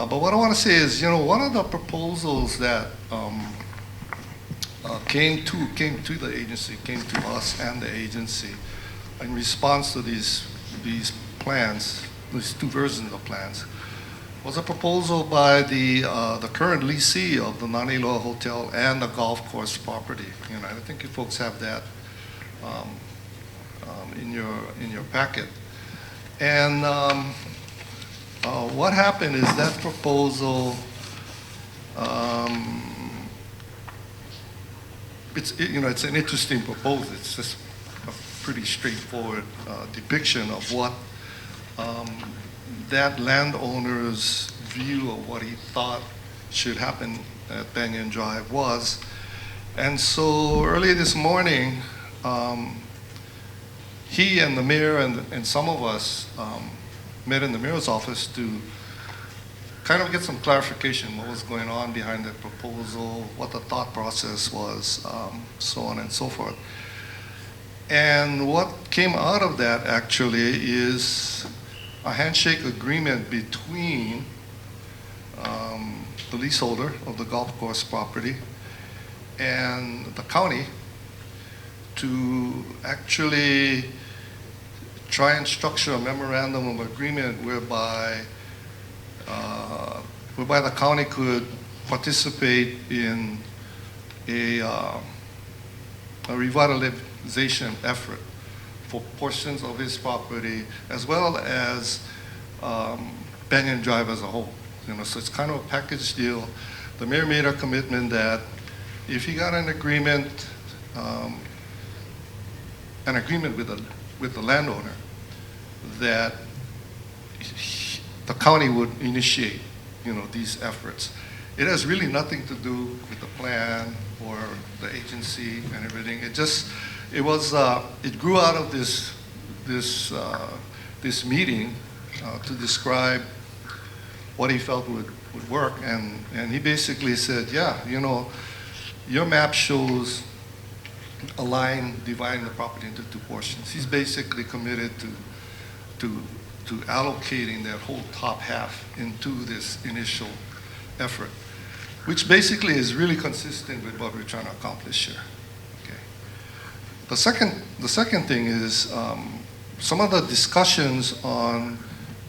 But what I want to say is, one of the proposals that came to the agency, came to us and the agency in response to these plans, these two versions of plans, was a proposal by the current leasee of the Naniloa Hotel and the golf course property. I think you folks have that in your packet. And what happened is that proposal, it's an interesting proposal. It's just a pretty straightforward depiction of what that landowner's view of what he thought should happen at Banyan Drive was. And so early this morning, he and the mayor and some of us met in the mayor's office to kind of get some clarification what was going on behind that proposal, what the thought process was, so on and so forth. And what came out of that actually is a handshake agreement between the leaseholder of the golf course property and the county to actually try and structure a memorandum of agreement whereby the county could participate in a revitalization effort for portions of his property as well as Banyan Drive as a whole. So it's kind of a package deal. The mayor made a commitment that if he got an agreement with the landowner, that the county would initiate, these efforts. It has really nothing to do with the plan or the agency and everything. It grew out of this meeting to describe what he felt would work, and he basically said, yeah, your map shows a line dividing the property into two portions. He's basically committed to allocating that whole top half into this initial effort, which basically is really consistent with what we're trying to accomplish here. Okay. The second thing is some of the discussions on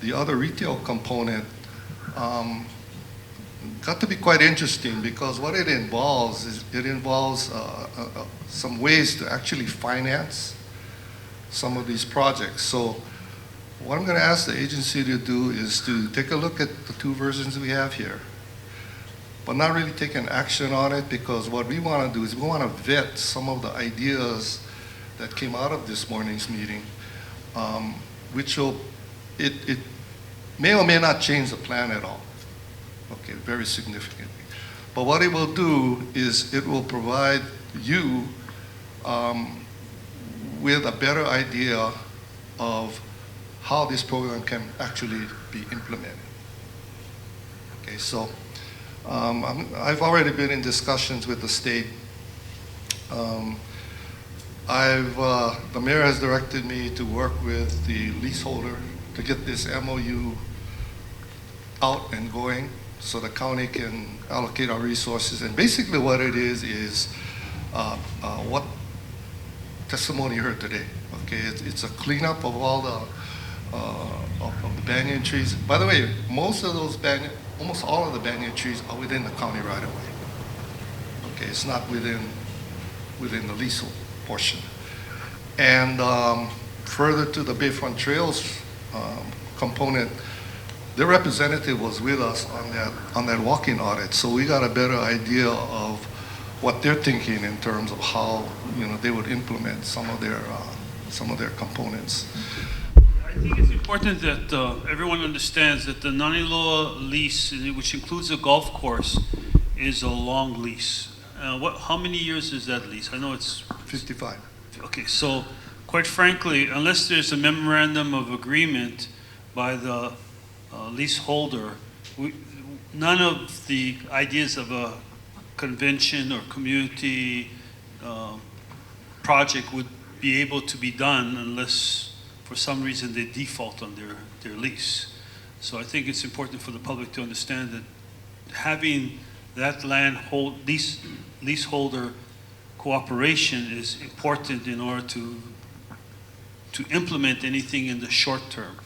the other retail component got to be quite interesting, because what it involves some ways to actually finance some of these projects. So what I'm going to ask the agency to do is to take a look at the two versions we have here, but not really take an action on it, because what we want to do is we want to vet some of the ideas that came out of this morning's meeting, which it may or may not change the plan at all, okay, very significantly. But what it will do is it will provide you with a better idea of how this program can actually be implemented. Okay, so I've already been in discussions with the state. The mayor has directed me to work with the leaseholder to get this MOU out and going so the county can allocate our resources. And basically what it is what testimony you heard today. Okay, it's a cleanup of all the banyan trees. By the way, almost all of the banyan trees are within the county right of way. Okay, it's not within the leasehold portion. And further to the Bayfront Trails component, their representative was with us on that walking audit, so we got a better idea of what they're thinking in terms of how they would implement some of their components. I think it's important that everyone understands that the Naniloa lease, which includes a golf course, is a long lease. How many years is that lease? I know it's 55. Okay, so quite frankly, unless there's a memorandum of agreement by the leaseholder, none of the ideas of a convention or community project would be able to be done unless for some reason they default on their lease. So I think it's important for the public to understand that having that leaseholder cooperation is important in order to implement anything in the short term.